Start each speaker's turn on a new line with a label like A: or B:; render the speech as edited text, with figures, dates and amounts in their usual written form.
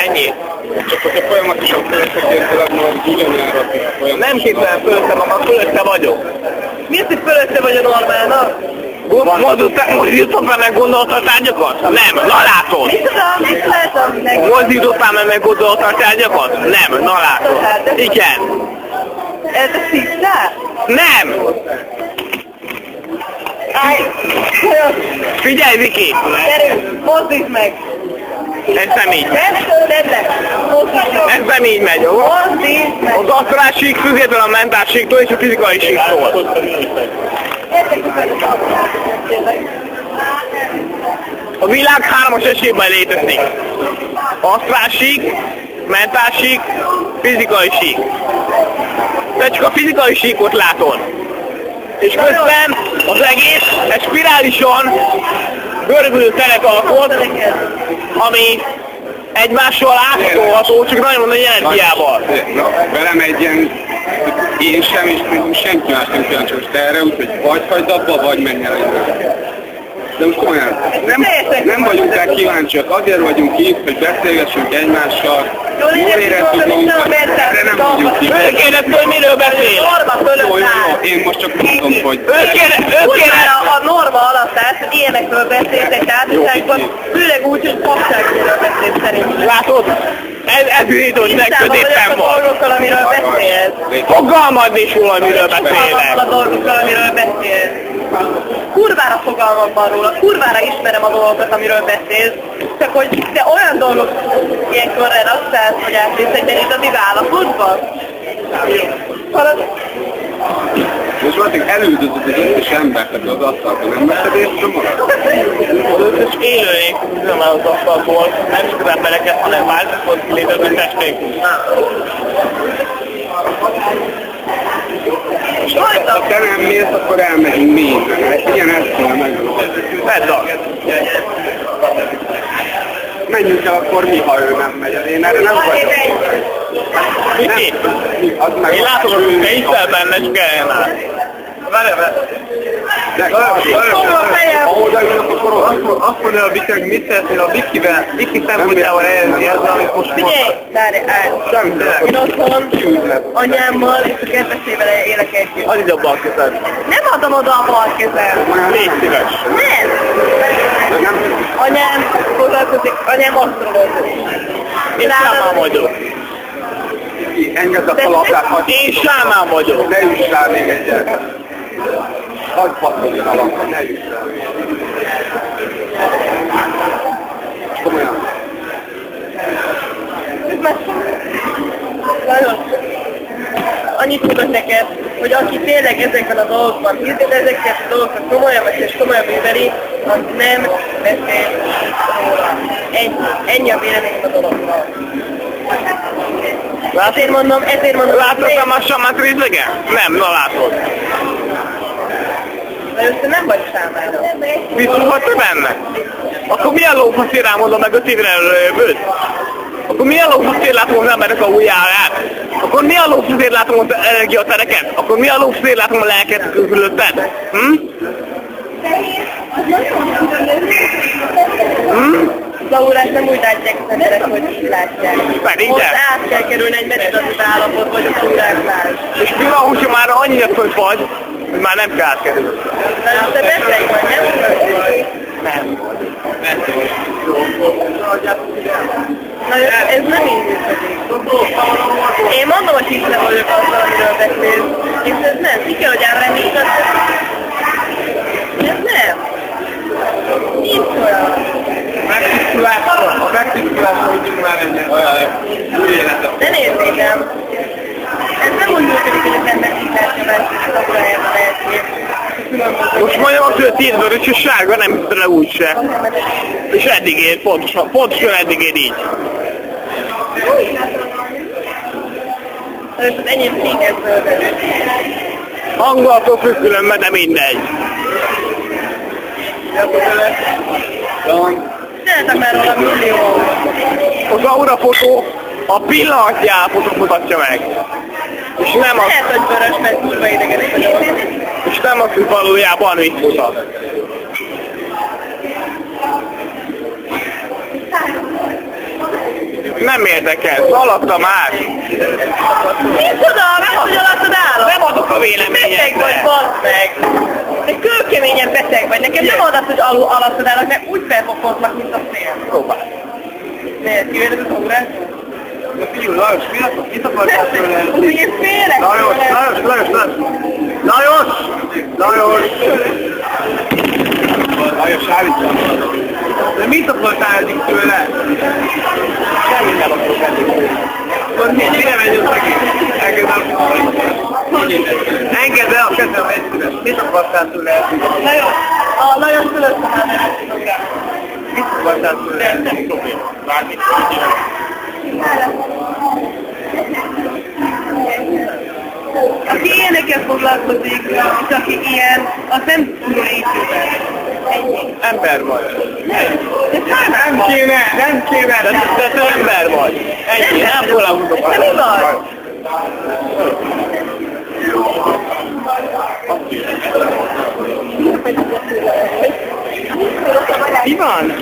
A: Ennyi.
B: Csak hogyha folyamatosan fölössze akkor ugyanjára folyamatosan.
A: Nem képzelem fölötte magam, fölötte vagyok.
C: Miért, hogy fölötte vagy a normálnak?
A: Mozdítottál meg gondolta a tárgyakat? Nem, na látod.
C: Mit tudom, mit látom neki?
A: Mozdítottál meg gondolta a tárgyakat? Nem, na látod. Igen.
C: Ez a tisztá?
A: Nem! Figyelj, Viki!
C: Gyerünk, mozdítsd meg!
A: Ez nem így.
C: Nem tedd le! Mozdítsd meg!
A: Ez nem így megy, jó?
C: Mozdítsd meg!
A: Az asztrál sík független a mentál síktól és a fizikai síktól. A világ 3-as esélyben létezik. Asztrál sík, mentál sík, fizikai sík. Te csak a fizikai síkot látod. És közben az egész egy spirálison görbülő teret alkot, ami egymással átszolható, csak nagyon nagy energiával.
B: Na, velem egy ilyen, én sem, és senki más nem kíváncsi most erre, úgyhogy vagy hagyd abba, vagy menj el egyre. De most komolyan, nem vagyunk rá kíváncsiak, azért vagyunk itt, hogy beszélgessünk egymással, jól érezzük magunkat, erre nem vagyunk kíváncsiak.
A: Ő kérdezte, hogy miről beszél.
C: Norma fölött áll.
B: Én most csak mondom, hogy...
C: Kurvára a norma alatt állsz, hogy ilyenekről beszélsz egy társaságban, főleg úgy, hogy fogságról beszélsz szerintem.
A: Látod? Ez bizonyító, hogy megkötéppen
C: van. A dolgokkal, amiről beszélsz.
A: Fogalmad is róla, amiről beszélek.
C: A dolgokkal, amiről beszélsz. Kurvára fogalmam van róla, kurvára ismerem a dolgokat, amiről beszélsz, csak hogy te olyan dolgok ilyenkor redasztálsz, hogy átvész egy derítati állapotban.
B: Most valahogy elüldözött az összes embert ebbe az asztalba, nem veszed észre magad?
A: Az összes élőlény nem áll az asztalból, nem csak az embereket, hanem változott létező testék.
B: Ha te nem mész, akkor elmegyünk mi innen. Ugyanezt kell megmondani.
A: Persze.
B: Menjünk el akkor mi, ha ő nem megy. Én erre nem vagyok.
A: Viki, én látom, hogy te hiszel benne, csak ellenáll.
B: Ha odaülök, akkor
A: Azt mondja a Viki, hogy mit szeretnél a Viki szempontjával elérni ezzel, amit most
C: Figyelj, várj, állj! Én otthon anyámmal és a kedvesével élek együtt.
A: az ide a bal kezed.
C: Nem adom oda a bal kezem.
A: Légy szíves.
C: Nem! Anyám foglalkozik, anyám asztrológus.
A: Én sámán vagyok.
B: engedd a labdát, hadd
A: Én sámán vagyok.
B: ne üss rá még egyet. Hadd passzoljon a labdát, ne üss rá. Komolyan.
C: Annyit mondok neked, hogy aki tényleg ezekben a dolgokban hisz, ezeket a dolgokat komolyan veszi és komolyan műveli, az nem beszél róla. Ennyi a véleményem a dologról. Ezért mondom,
A: Látod a masamát részlegen? Nem, na látod.
C: de össze nem vagy számára.
A: Biztos vagy te benne? Akkor milyen lófaszér rámondom meg 5 évre előbb? Akkor milyen lófaszér látom az emberek a ujjárát? Akkor milyen lófaszér látom az energiatereket? Akkor milyen lófaszér látom a lelket körülötted?
C: Zaurát nem úgy látják az emberek, hogy így látják.
A: Pedig
C: Most
A: de.
C: át kell kerülni egy meditatív állapot, vagy a tudáslás.
A: És mi van, hogyha már annyira fönt vagy, hogy már nem kell átkerülni?
C: Na, te beteg vagy, nem?
A: Nem.
C: Na, ez nem így működik. Én mondom, hogy hiszem vagyok azzal, amiről beszélsz. És ez nem. Ki kell, hogy elrendítsd. Ez nem. Nincs olyan.
B: A megtisztulásra úgy már új életet.
C: Ne nézzétem. Ez nem úgy működik, hogy az ember tisztásra változik a órájában lehet.
A: Most majdnem azt, hogy a 10 vörös és sárga nem hiszem le úgyse. És eddig ér, pontosan eddig ér így.
C: Most az enyém székes zöldön.
A: Hangulattól függ különben, de mindegy.
C: Csináltak már róla millió.
A: Az aurafotó a pillanatnyi állapotot mutatja meg. És nem az,
C: Lehet, hogy vörös, mert kurva idegenek vagyok.
A: és nem az, hogy valójában mit mutat. Nem érdekel, haladtam át.
C: Micsoda, meg hogy alattad állok?
A: Nem adok a véleményedre.
C: Beteg vagy, basz meg. Egy kőkeményen beteg vagy. Nekem nem adod, hogy alattad állok, mert úgy felfokozlak, mint a szél.
A: Próbálj.
C: Miért? Kivéred az órát?
B: Na figyelj, Lajos, mit akartál tőle?
C: Én félek.
B: Lajos, állítsam. De mit akartál eddig tőle?
A: Semmit nem akarok eddig.
B: Akkor mire megyünk neki? Engedd el a kezem egy szíves. Mit akartál tőle eddig?
C: Lajos fölöttem már.
B: Mit akartál tőle eddig?
A: Nem probléma. Bármit.
C: Aki ilyenekkel foglalkozik, és aki ilyen, az nem tudja építeni. Ennyi.
A: Ember vagy.
B: Nem kéne,
A: De te ember vagy. Ennyi, nem foglalkozok.
C: Nem igaz.
A: Mi van?